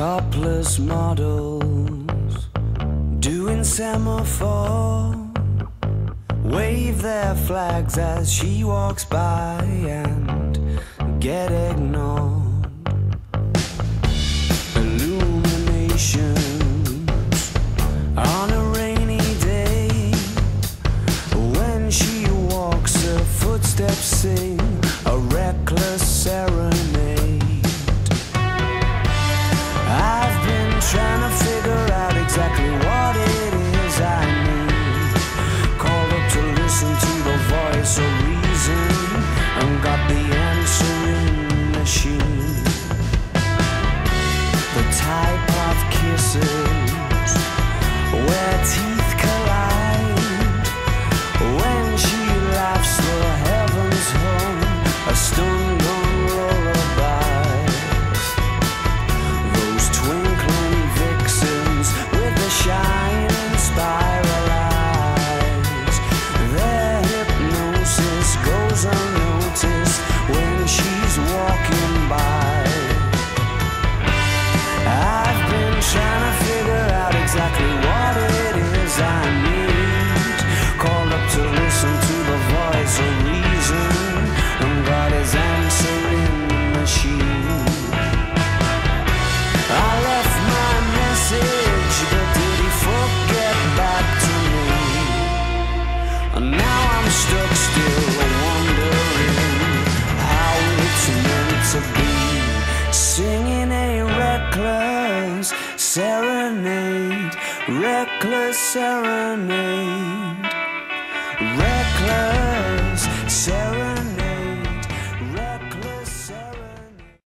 Topless models doing semaphore, wave their flags as she walks by and get ignored. Illuminations on a rainy day, when she walks her footsteps sing a reckless serenade. I've been trying to figure out exactly what it is I need. Called up to listen to the voice of reason and got the answering machine. The type of kisses where teeth collide, when she laughs the heavens hum a stun gun lullaby. Those twinkling vixens with the shining spiral eyes, their hypnosis goes unnoticed when she's walking by. I've been trying to figure out exactly what it is I need. Called up to listen to the voice of reason and got his answering machine. I left my message, but did he forget back to me? And now I'm stuck still wondering how it's meant to be, singing a reckless serenade, reckless serenade.